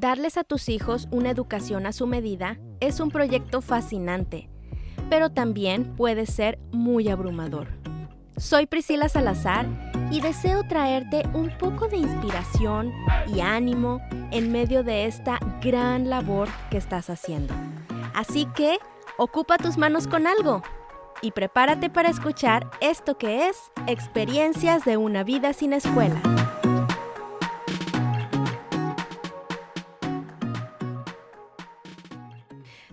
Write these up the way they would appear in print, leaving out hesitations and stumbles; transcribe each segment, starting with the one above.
Darles a tus hijos una educación a su medida es un proyecto fascinante, pero también puede ser muy abrumador. Soy Priscila Salazar y deseo traerte un poco de inspiración y ánimo en medio de esta gran labor que estás haciendo. Así que, ocupa tus manos con algo y prepárate para escuchar esto que es Experiencias de una vida sin escuela.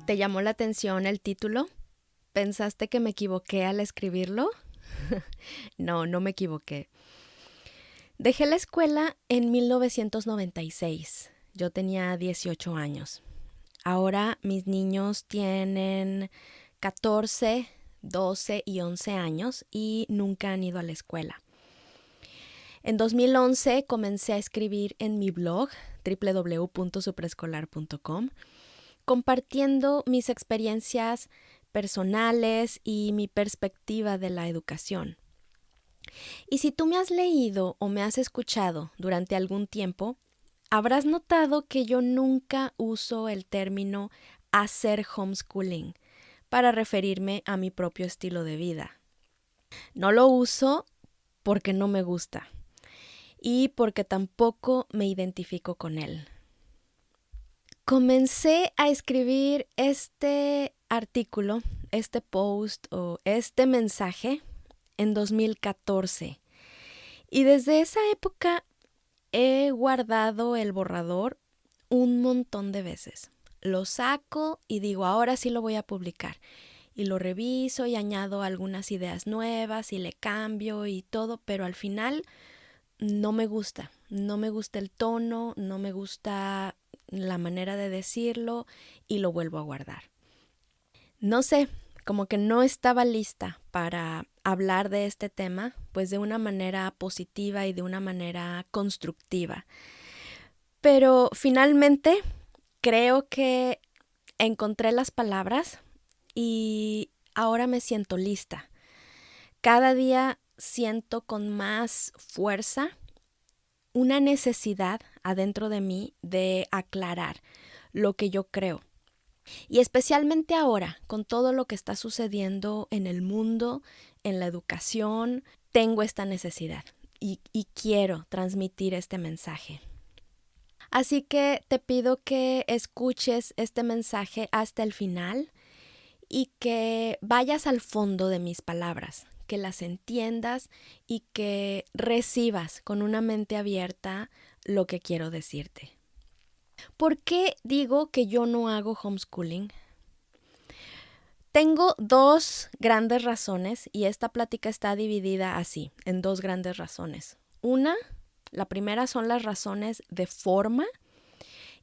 ¿Te llamó la atención el título? ¿Pensaste que me equivoqué al escribirlo? No me equivoqué. Dejé la escuela en 1996. Yo tenía 18 años. Ahora mis niños tienen 14, 12 y 11 años y nunca han ido a la escuela. En 2011 comencé a escribir en mi blog www.supreescolar.com, compartiendo mis experiencias personales y mi perspectiva de la educación. Y si tú me has leído o me has escuchado durante algún tiempo, habrás notado que yo nunca uso el término hacer homeschooling para referirme a mi propio estilo de vida. No lo uso porque no me gusta y porque tampoco me identifico con él. Comencé a escribir este artículo, este post o este mensaje en 2014 y desde esa época he guardado el borrador un montón de veces. Lo saco y digo, ahora sí lo voy a publicar. Y lo reviso y añado algunas ideas nuevas y le cambio y todo, pero al final no me gusta. No me gusta el tono, no me gusta la manera de decirlo y lo vuelvo a guardar. No sé, como que no estaba lista para hablar de este tema, pues de una manera positiva y de una manera constructiva. Pero finalmente creo que encontré las palabras y ahora me siento lista. Cada día siento con más fuerza una necesidad adentro de mí de aclarar lo que yo creo. Y especialmente ahora, con todo lo que está sucediendo en el mundo, en la educación, tengo esta necesidad y quiero transmitir este mensaje. Así que te pido que escuches este mensaje hasta el final y que vayas al fondo de mis palabras, que las entiendas y que recibas con una mente abierta lo que quiero decirte. ¿Por qué digo que yo no hago homeschooling? Tengo dos grandes razones y esta plática está dividida así, en dos grandes razones. La primera son las razones de forma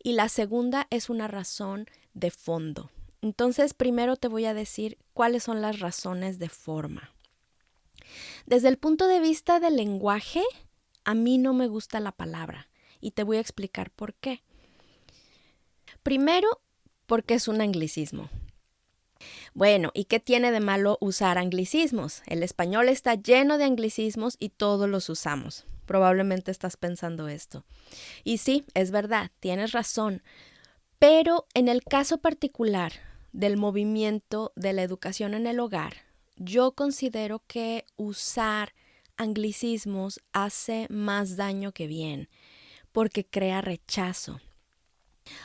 y la segunda es una razón de fondo. Entonces, primero te voy a decir cuáles son las razones de forma. Desde el punto de vista del lenguaje, a mí no me gusta la palabra y te voy a explicar por qué. Primero, porque es un anglicismo. Bueno, ¿y qué tiene de malo usar anglicismos? El español está lleno de anglicismos y todos los usamos. Probablemente estás pensando esto. Y sí, es verdad, tienes razón. Pero en el caso particular del movimiento de la educación en el hogar, yo considero que usar anglicismos hace más daño que bien, porque crea rechazo.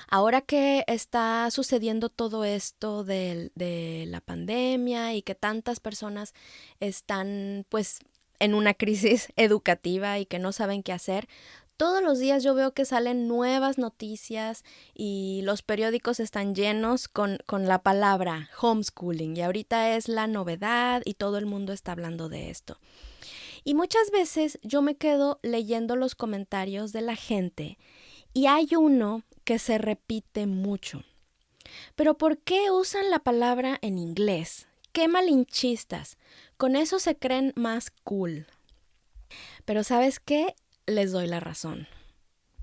Ahora que está sucediendo todo esto de la pandemia y que tantas personas están pues en una crisis educativa y que no saben qué hacer, todos los días yo veo que salen nuevas noticias y los periódicos están llenos con la palabra homeschooling y ahorita es la novedad y todo el mundo está hablando de esto. Y muchas veces yo me quedo leyendo los comentarios de la gente y hay uno que se repite mucho. ¿Pero por qué usan la palabra en inglés? ¡Qué malinchistas! Con eso se creen más cool. Pero ¿sabes qué? Les doy la razón.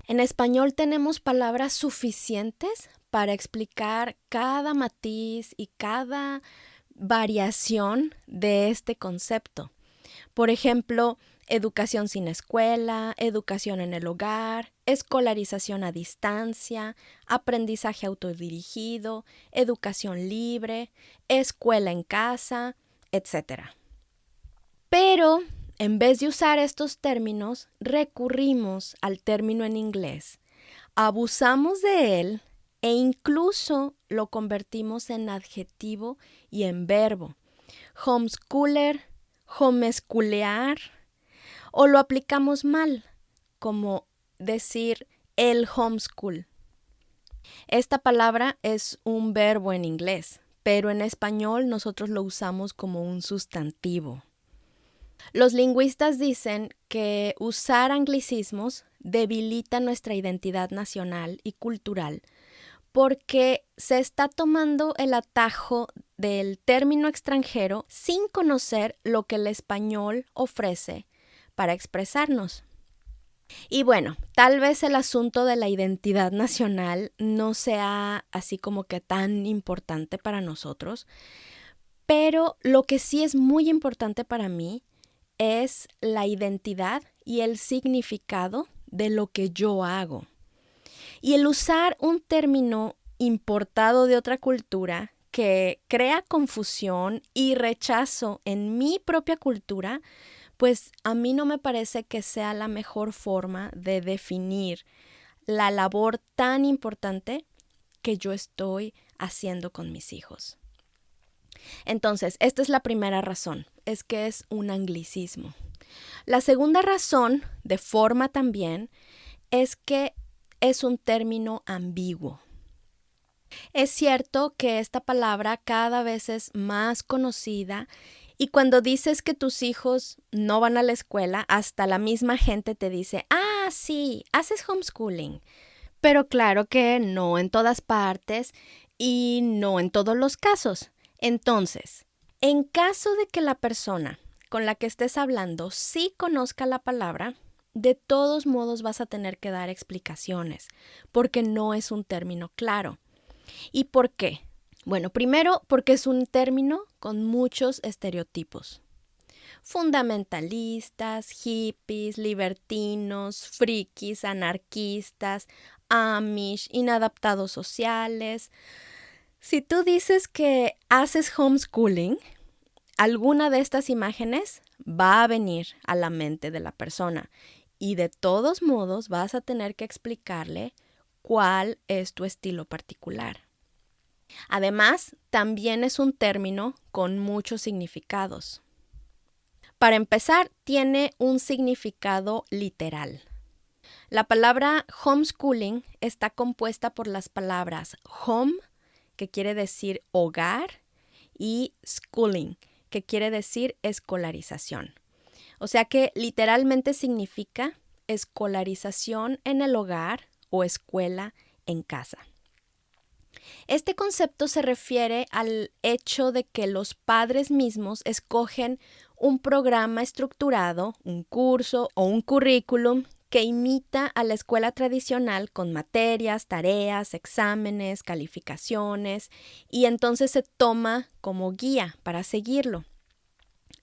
En español tenemos palabras suficientes para explicar cada matiz y cada variación de este concepto. Por ejemplo, educación sin escuela, educación en el hogar, escolarización a distancia, aprendizaje autodirigido, educación libre, escuela en casa, etc. Pero en vez de usar estos términos, recurrimos al término en inglés, abusamos de él e incluso lo convertimos en adjetivo y en verbo. Homeschooler, homeschoolear, o lo aplicamos mal, como decir el homeschool. Esta palabra es un verbo en inglés, pero en español nosotros lo usamos como un sustantivo. Los lingüistas dicen que usar anglicismos debilita nuestra identidad nacional y cultural porque se está tomando el atajo del término extranjero sin conocer lo que el español ofrece para expresarnos. Y bueno, tal vez el asunto de la identidad nacional no sea así como que tan importante para nosotros, pero lo que sí es muy importante para mí es la identidad y el significado de lo que yo hago. Y el usar un término importado de otra cultura que crea confusión y rechazo en mi propia cultura, pues a mí no me parece que sea la mejor forma de definir la labor tan importante que yo estoy haciendo con mis hijos. Entonces, esta es la primera razón, es que es un anglicismo. La segunda razón, de forma también, es que es un término ambiguo. Es cierto que esta palabra cada vez es más conocida y cuando dices que tus hijos no van a la escuela, hasta la misma gente te dice, ah, sí, haces homeschooling. Pero claro que no en todas partes y no en todos los casos. Entonces, en caso de que la persona con la que estés hablando sí conozca la palabra, de todos modos vas a tener que dar explicaciones, porque no es un término claro. ¿Y por qué? Bueno, primero porque es un término con muchos estereotipos. Fundamentalistas, hippies, libertinos, frikis, anarquistas, amish, inadaptados sociales. Si tú dices que haces homeschooling, alguna de estas imágenes va a venir a la mente de la persona y de todos modos vas a tener que explicarle cuál es tu estilo particular. Además, también es un término con muchos significados. Para empezar, tiene un significado literal. La palabra homeschooling está compuesta por las palabras home, que quiere decir hogar, y schooling, que quiere decir escolarización. O sea que literalmente significa escolarización en el hogar o escuela en casa. Este concepto se refiere al hecho de que los padres mismos escogen un programa estructurado, un curso o un currículum que imita a la escuela tradicional con materias, tareas, exámenes, calificaciones y entonces se toma como guía para seguirlo.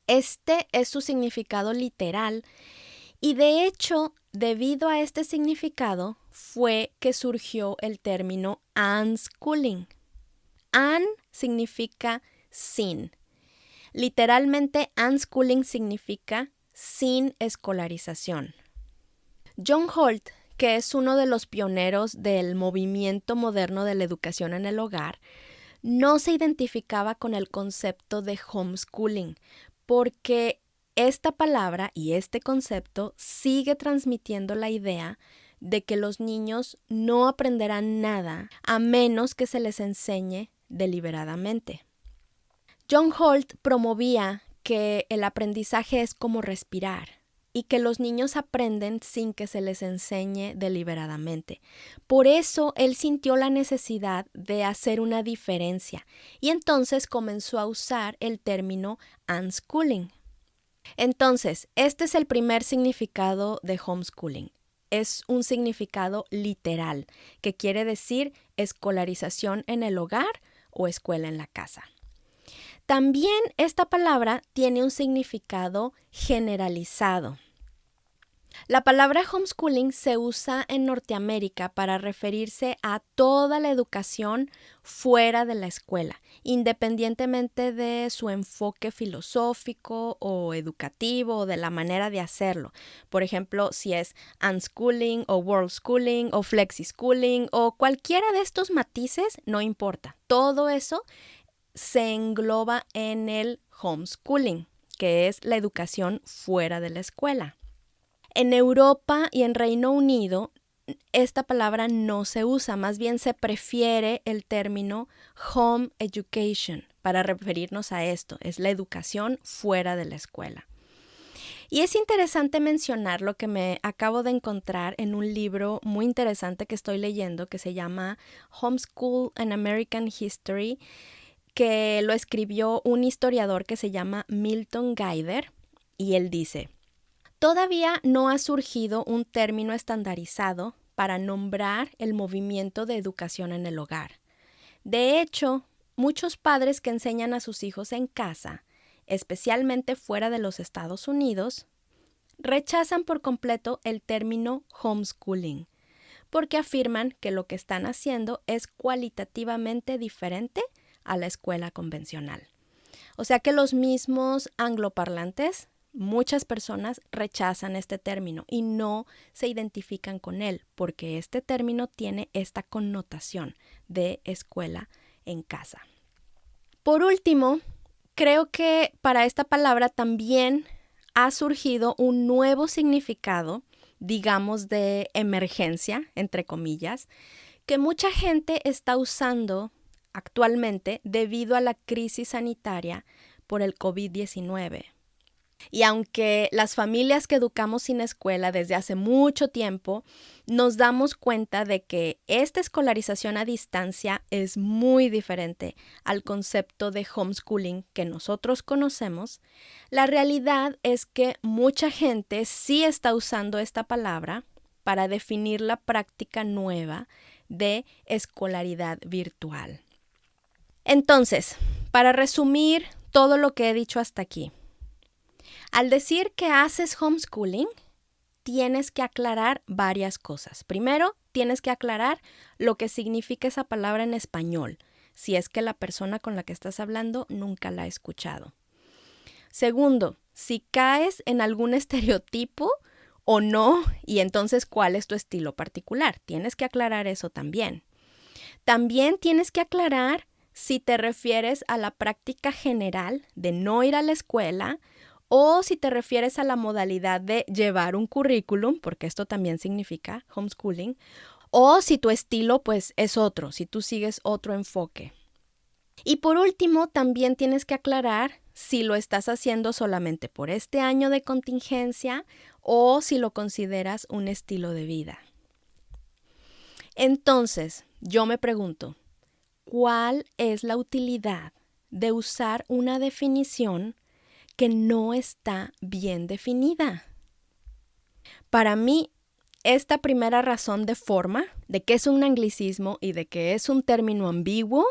Este es su significado literal y de hecho, debido a este significado, fue que surgió el término unschooling. Un significa sin. Literalmente, unschooling significa sin escolarización. John Holt, que es uno de los pioneros del movimiento moderno de la educación en el hogar, no se identificaba con el concepto de homeschooling porque esta palabra y este concepto sigue transmitiendo la idea de que los niños no aprenderán nada a menos que se les enseñe deliberadamente. John Holt promovía que el aprendizaje es como respirar y que los niños aprenden sin que se les enseñe deliberadamente. Por eso él sintió la necesidad de hacer una diferencia y entonces comenzó a usar el término unschooling. Entonces, este es el primer significado de homeschooling. Es un significado literal, que quiere decir escolarización en el hogar o escuela en la casa. También esta palabra tiene un significado generalizado. La palabra homeschooling se usa en Norteamérica para referirse a toda la educación fuera de la escuela, independientemente de su enfoque filosófico o educativo o de la manera de hacerlo. Por ejemplo, si es unschooling o world schooling o flexischooling o cualquiera de estos matices, no importa. Todo eso se engloba en el homeschooling, que es la educación fuera de la escuela. En Europa y en Reino Unido, esta palabra no se usa, más bien se prefiere el término home education para referirnos a esto, es la educación fuera de la escuela. Y es interesante mencionar lo que me acabo de encontrar en un libro muy interesante que estoy leyendo que se llama Homeschool and American History, que lo escribió un historiador que se llama Milton Guider, y él dice: todavía no ha surgido un término estandarizado para nombrar el movimiento de educación en el hogar. De hecho, muchos padres que enseñan a sus hijos en casa, especialmente fuera de los Estados Unidos, rechazan por completo el término homeschooling, porque afirman que lo que están haciendo es cualitativamente diferente a la escuela convencional. O sea que los mismos angloparlantes, muchas personas rechazan este término y no se identifican con él porque este término tiene esta connotación de escuela en casa. Por último, creo que para esta palabra también ha surgido un nuevo significado, digamos de emergencia, entre comillas, que mucha gente está usando actualmente debido a la crisis sanitaria por el COVID-19. Y aunque las familias que educamos sin escuela desde hace mucho tiempo, nos damos cuenta de que esta escolarización a distancia es muy diferente al concepto de homeschooling que nosotros conocemos, la realidad es que mucha gente sí está usando esta palabra para definir la práctica nueva de escolaridad virtual. Entonces, para resumir todo lo que he dicho hasta aquí, al decir que haces homeschooling, tienes que aclarar varias cosas. Primero, tienes que aclarar lo que significa esa palabra en español, si es que la persona con la que estás hablando nunca la ha escuchado. Segundo, si caes en algún estereotipo o no, y entonces cuál es tu estilo particular. Tienes que aclarar eso también. También tienes que aclarar si te refieres a la práctica general de no ir a la escuela o si te refieres a la modalidad de llevar un currículum, porque esto también significa homeschooling, o si tu estilo pues es otro, si tú sigues otro enfoque. Y por último, también tienes que aclarar si lo estás haciendo solamente por este año de contingencia o si lo consideras un estilo de vida. Entonces, yo me pregunto, ¿cuál es la utilidad de usar una definición que no está bien definida? Para mí, esta primera razón de forma, de que es un anglicismo y de que es un término ambiguo,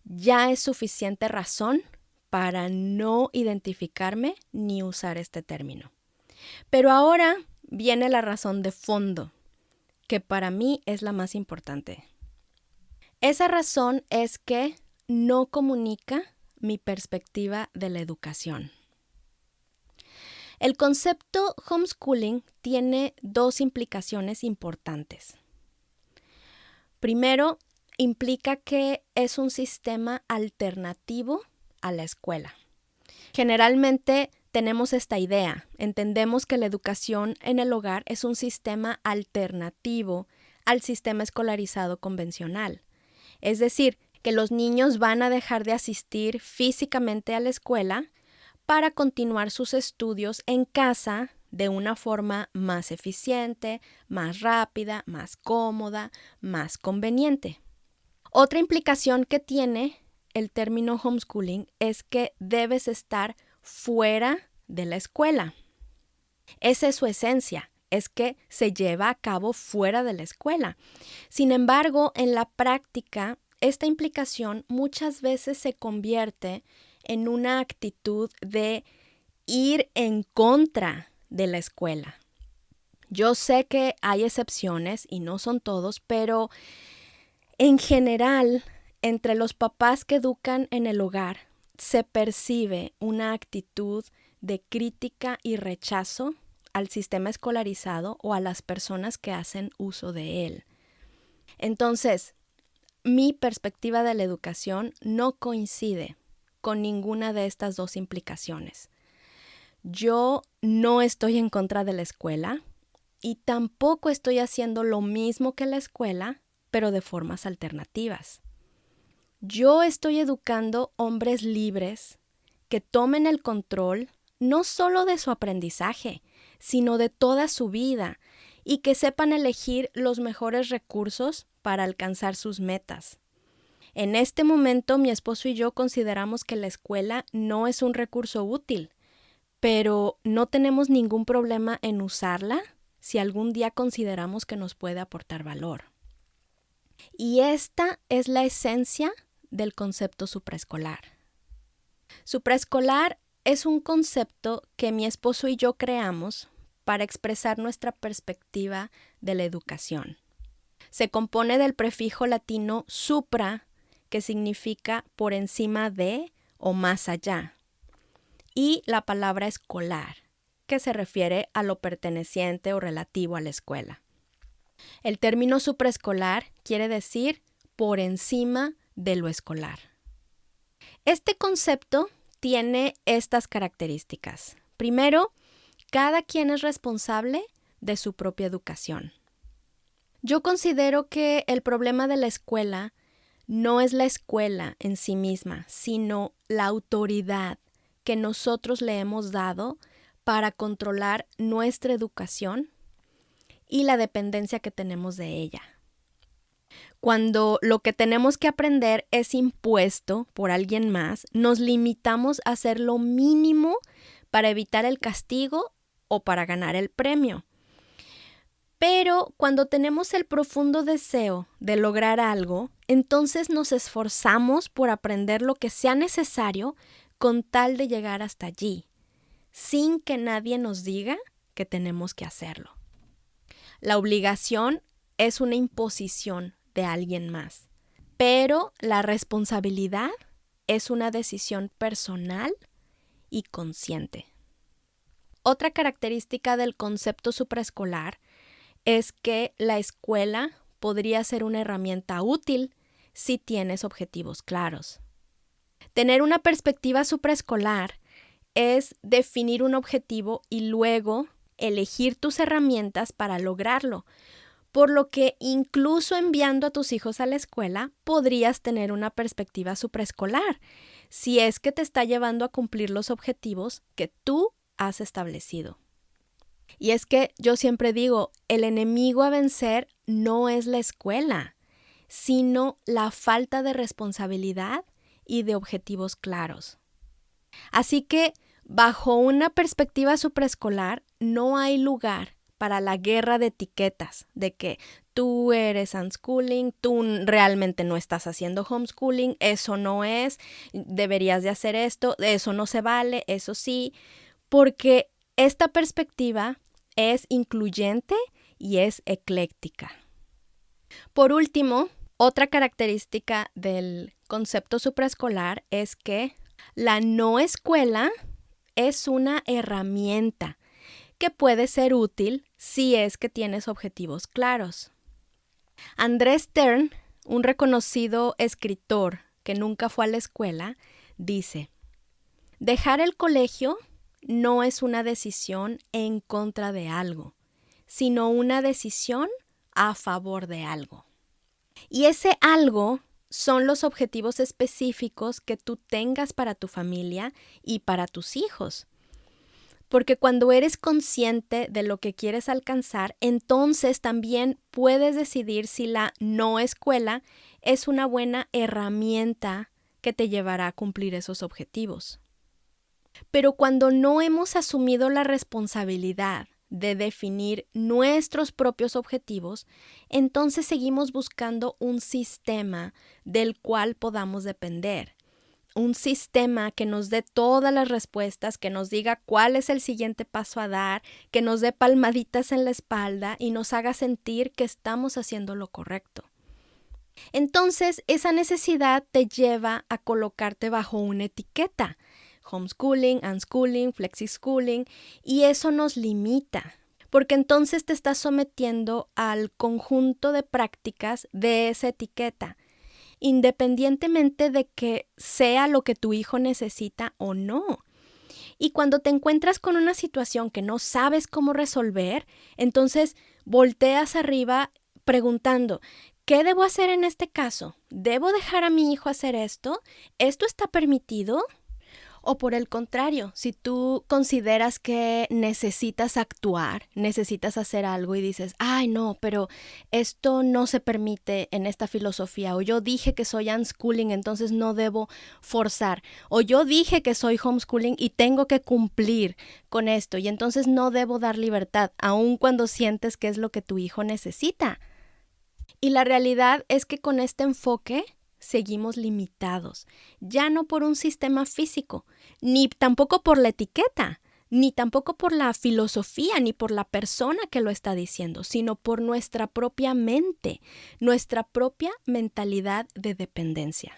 ya es suficiente razón para no identificarme ni usar este término. Pero ahora viene la razón de fondo, que para mí es la más importante. Esa razón es que no comunica mi perspectiva de la educación. El concepto homeschooling tiene dos implicaciones importantes. Primero, implica que es un sistema alternativo a la escuela. Generalmente tenemos esta idea, entendemos que la educación en el hogar es un sistema alternativo al sistema escolarizado convencional. Es decir, que los niños van a dejar de asistir físicamente a la escuela para continuar sus estudios en casa de una forma más eficiente, más rápida, más cómoda, más conveniente. Otra implicación que tiene el término homeschooling es que debes estar fuera de la escuela. Esa es su esencia, es que se lleva a cabo fuera de la escuela. Sin embargo, en la práctica, esta implicación muchas veces se convierte en una actitud de ir en contra de la escuela. Yo sé que hay excepciones y no son todos, pero en general, entre los papás que educan en el hogar, se percibe una actitud de crítica y rechazo al sistema escolarizado o a las personas que hacen uso de él. Entonces, mi perspectiva de la educación no coincide con ninguna de estas dos implicaciones. Yo no estoy en contra de la escuela y tampoco estoy haciendo lo mismo que la escuela, pero de formas alternativas. Yo estoy educando hombres libres que tomen el control no solo de su aprendizaje, sino de toda su vida y que sepan elegir los mejores recursos para alcanzar sus metas. En este momento, mi esposo y yo consideramos que la escuela no es un recurso útil, pero no tenemos ningún problema en usarla si algún día consideramos que nos puede aportar valor. Y esta es la esencia del concepto supraescolar. Supraescolar es un concepto que mi esposo y yo creamos para expresar nuestra perspectiva de la educación. Se compone del prefijo latino supra, que significa por encima de o más allá, y la palabra escolar, que se refiere a lo perteneciente o relativo a la escuela. El término supraescolar quiere decir por encima de lo escolar. Este concepto tiene estas características. Primero, cada quien es responsable de su propia educación. Yo considero que el problema de la escuela no es la escuela en sí misma, sino la autoridad que nosotros le hemos dado para controlar nuestra educación y la dependencia que tenemos de ella. Cuando lo que tenemos que aprender es impuesto por alguien más, nos limitamos a hacer lo mínimo para evitar el castigo o para ganar el premio. Pero cuando tenemos el profundo deseo de lograr algo, entonces nos esforzamos por aprender lo que sea necesario con tal de llegar hasta allí, sin que nadie nos diga que tenemos que hacerlo. La obligación es una imposición de alguien más, pero la responsabilidad es una decisión personal y consciente. Otra característica del concepto supraescolar es que la escuela podría ser una herramienta útil si tienes objetivos claros. Tener una perspectiva supraescolar es definir un objetivo y luego elegir tus herramientas para lograrlo, por lo que incluso enviando a tus hijos a la escuela podrías tener una perspectiva supraescolar, si es que te está llevando a cumplir los objetivos que tú has establecido. Y es que yo siempre digo, el enemigo a vencer no es la escuela, sino la falta de responsabilidad y de objetivos claros. Así que, bajo una perspectiva supraescolar, no hay lugar para la guerra de etiquetas, de que tú eres unschooling, tú realmente no estás haciendo homeschooling, eso no es, deberías de hacer esto, eso no se vale, eso sí, porque esta perspectiva es incluyente y es ecléctica. Por último, otra característica del concepto supraescolar es que la no escuela es una herramienta que puede ser útil si es que tienes objetivos claros. Andrés Stern, un reconocido escritor que nunca fue a la escuela, dice: dejar el colegio no es una decisión en contra de algo, sino una decisión a favor de algo. Y ese algo son los objetivos específicos que tú tengas para tu familia y para tus hijos. Porque cuando eres consciente de lo que quieres alcanzar, entonces también puedes decidir si la no escuela es una buena herramienta que te llevará a cumplir esos objetivos. Pero cuando no hemos asumido la responsabilidad de definir nuestros propios objetivos, entonces seguimos buscando un sistema del cual podamos depender. un sistema que nos dé todas las respuestas, que nos diga cuál es el siguiente paso a dar, que nos dé palmaditas en la espalda y nos haga sentir que estamos haciendo lo correcto. Entonces, esa necesidad te lleva a colocarte bajo una etiqueta: homeschooling, unschooling, flexischooling, y eso nos limita, porque entonces te estás sometiendo al conjunto de prácticas de esa etiqueta, independientemente de que sea lo que tu hijo necesita o no. Y cuando te encuentras con una situación que no sabes cómo resolver, entonces volteas arriba preguntando: ¿qué debo hacer en este caso? ¿Debo dejar a mi hijo hacer esto? ¿Esto está permitido? O por el contrario, si tú consideras que necesitas actuar, necesitas hacer algo y dices: ay, no, pero esto no se permite en esta filosofía, o yo dije que soy unschooling, entonces no debo forzar, o yo dije que soy homeschooling y tengo que cumplir con esto, y entonces no debo dar libertad, aun cuando sientes que es lo que tu hijo necesita. Y la realidad es que con este enfoque seguimos limitados, ya no por un sistema físico, ni tampoco por la etiqueta, ni tampoco por la filosofía, ni por la persona que lo está diciendo, sino por nuestra propia mente, nuestra propia mentalidad de dependencia.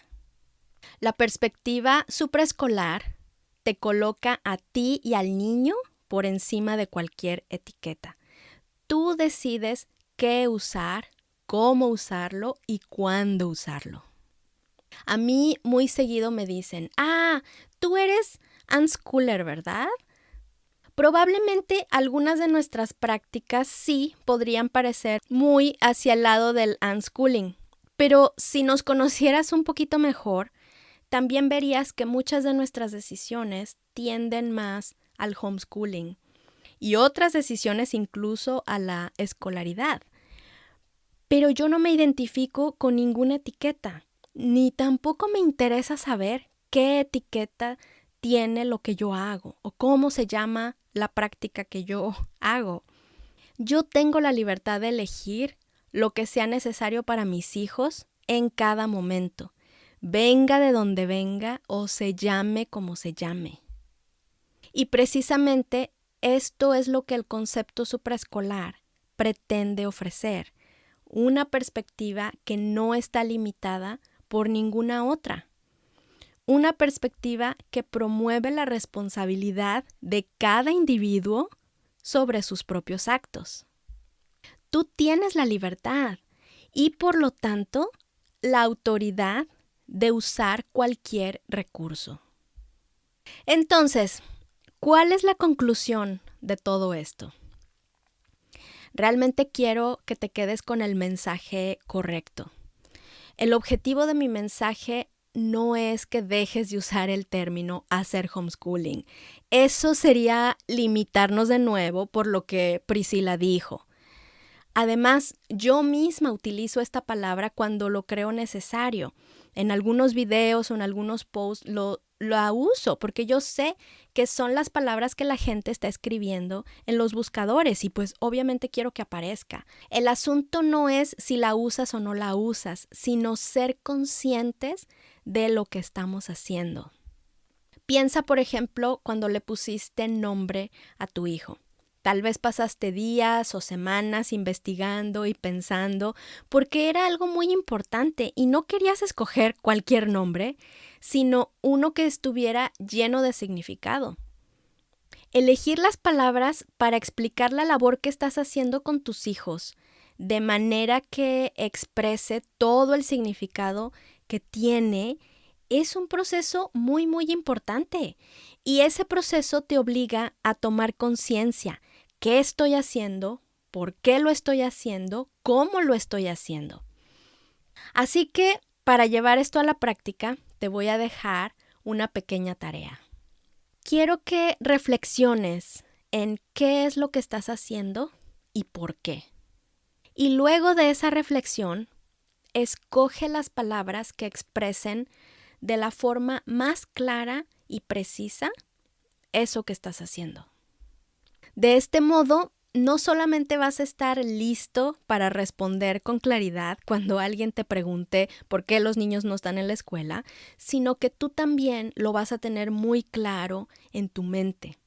La perspectiva supraescolar te coloca a ti y al niño por encima de cualquier etiqueta. Tú decides qué usar, cómo usarlo y cuándo usarlo. A mí muy seguido me dicen: tú eres unschooler, ¿verdad? Probablemente algunas de nuestras prácticas sí podrían parecer muy hacia el lado del unschooling, pero si nos conocieras un poquito mejor, también verías que muchas de nuestras decisiones tienden más al homeschooling y otras decisiones incluso a la escolaridad. Pero yo no me identifico con ninguna etiqueta, ni tampoco me interesa saber qué etiqueta tiene lo que yo hago o cómo se llama la práctica que yo hago. Yo tengo la libertad de elegir lo que sea necesario para mis hijos en cada momento, venga de donde venga o se llame como se llame. Y precisamente esto es lo que el concepto supraescolar pretende ofrecer: una perspectiva que no está limitada por ninguna otra. Una perspectiva que promueve la responsabilidad de cada individuo sobre sus propios actos. Tú tienes la libertad y, por lo tanto, la autoridad de usar cualquier recurso. Entonces, ¿cuál es la conclusión de todo esto? Realmente quiero que te quedes con el mensaje correcto. El objetivo de mi mensaje no es que dejes de usar el término hacer homeschooling. Eso sería limitarnos de nuevo por lo que Priscila dijo. Además, yo misma utilizo esta palabra cuando lo creo necesario. En algunos videos o en algunos posts la uso porque yo sé que son las palabras que la gente está escribiendo en los buscadores y pues obviamente quiero que aparezca. El asunto no es si la usas o no la usas, sino ser conscientes de lo que estamos haciendo. Piensa, por ejemplo, cuando le pusiste nombre a tu hijo. Tal vez pasaste días o semanas investigando y pensando porque era algo muy importante y no querías escoger cualquier nombre, sino uno que estuviera lleno de significado. Elegir las palabras para explicar la labor que estás haciendo con tus hijos, de manera que exprese todo el significado que tiene, es un proceso muy, muy importante. Y ese proceso te obliga a tomar conciencia. ¿Qué estoy haciendo? ¿Por qué lo estoy haciendo? ¿Cómo lo estoy haciendo? Así que, para llevar esto a la práctica, te voy a dejar una pequeña tarea. Quiero que reflexiones en qué es lo que estás haciendo y por qué. Y luego de esa reflexión, escoge las palabras que expresen de la forma más clara y precisa eso que estás haciendo. De este modo, no solamente vas a estar listo para responder con claridad cuando alguien te pregunte por qué los niños no están en la escuela, sino que tú también lo vas a tener muy claro en tu mente.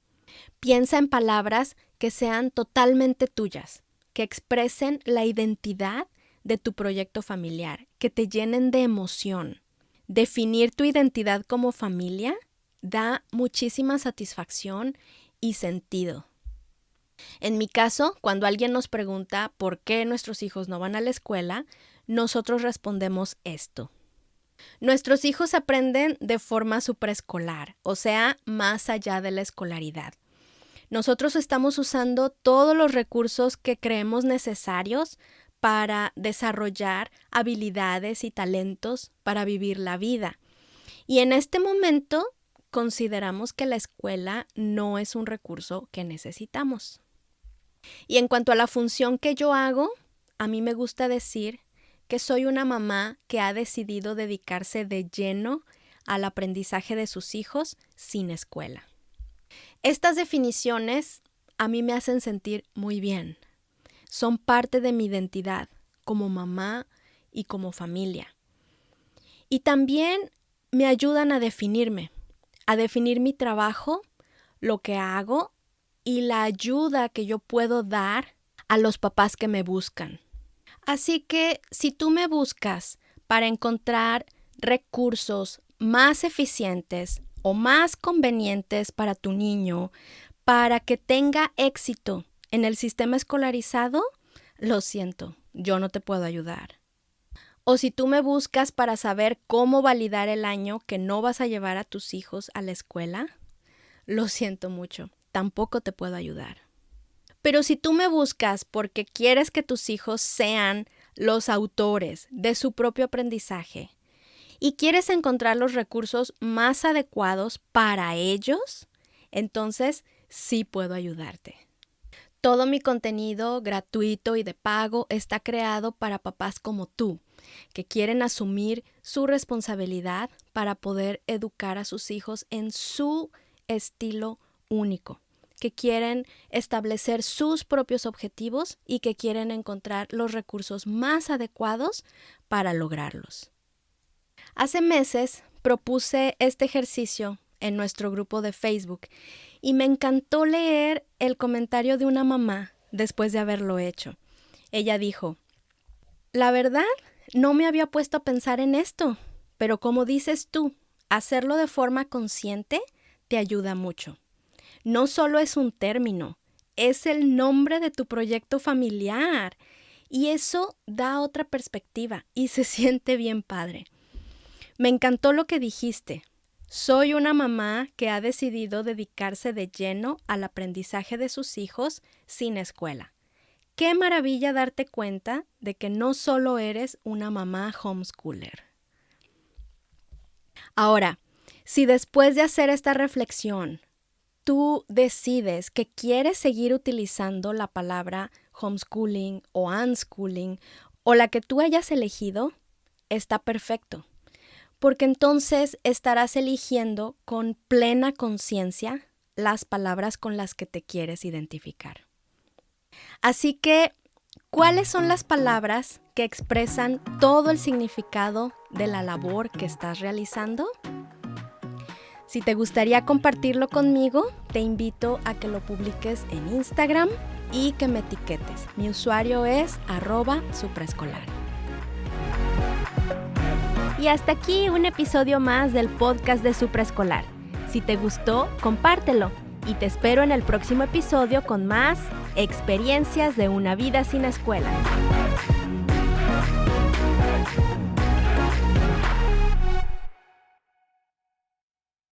Piensa en palabras que sean totalmente tuyas, que expresen la identidad de tu proyecto familiar, que te llenen de emoción. Definir tu identidad como familia da muchísima satisfacción y sentido. En mi caso, cuando alguien nos pregunta por qué nuestros hijos no van a la escuela, nosotros respondemos esto. Nuestros hijos aprenden de forma supraescolar, o sea, más allá de la escolaridad. Nosotros estamos usando todos los recursos que creemos necesarios para desarrollar habilidades y talentos para vivir la vida. Y en este momento consideramos que la escuela no es un recurso que necesitamos. Y en cuanto a la función que yo hago, a mí me gusta decir que soy una mamá que ha decidido dedicarse de lleno al aprendizaje de sus hijos sin escuela. Estas definiciones a mí me hacen sentir muy bien. Son parte de mi identidad como mamá y como familia. Y también me ayudan a definir mi trabajo, lo que hago y la ayuda que yo puedo dar a los papás que me buscan. Así que si tú me buscas para encontrar recursos más eficientes o más convenientes para tu niño, para que tenga éxito en el sistema escolarizado, lo siento, yo no te puedo ayudar. O si tú me buscas para saber cómo validar el año que no vas a llevar a tus hijos a la escuela, lo siento mucho, tampoco te puedo ayudar. Pero si tú me buscas porque quieres que tus hijos sean los autores de su propio aprendizaje y quieres encontrar los recursos más adecuados para ellos, entonces sí puedo ayudarte. Todo mi contenido gratuito y de pago está creado para papás como tú, que quieren asumir su responsabilidad para poder educar a sus hijos en su estilo único, que quieren establecer sus propios objetivos y que quieren encontrar los recursos más adecuados para lograrlos. Hace meses propuse este ejercicio en nuestro grupo de Facebook y me encantó leer el comentario de una mamá después de haberlo hecho. Ella dijo: la verdad, no me había puesto a pensar en esto, pero como dices tú, hacerlo de forma consciente te ayuda mucho. No solo es un término, es el nombre de tu proyecto familiar y eso da otra perspectiva y se siente bien padre. Me encantó lo que dijiste. Soy una mamá que ha decidido dedicarse de lleno al aprendizaje de sus hijos sin escuela. Qué maravilla darte cuenta de que no solo eres una mamá homeschooler. Ahora, si después de hacer esta reflexión, tú decides que quieres seguir utilizando la palabra homeschooling o unschooling o la que tú hayas elegido, está perfecto. Porque entonces estarás eligiendo con plena conciencia las palabras con las que te quieres identificar. Así que, ¿cuáles son las palabras que expresan todo el significado de la labor que estás realizando? Si te gustaría compartirlo conmigo, te invito a que lo publiques en Instagram y que me etiquetes. Mi usuario es @supraescolar. Y hasta aquí un episodio más del podcast de Supraescolar. Si te gustó, compártelo y te espero en el próximo episodio con más experiencias de una vida sin escuela.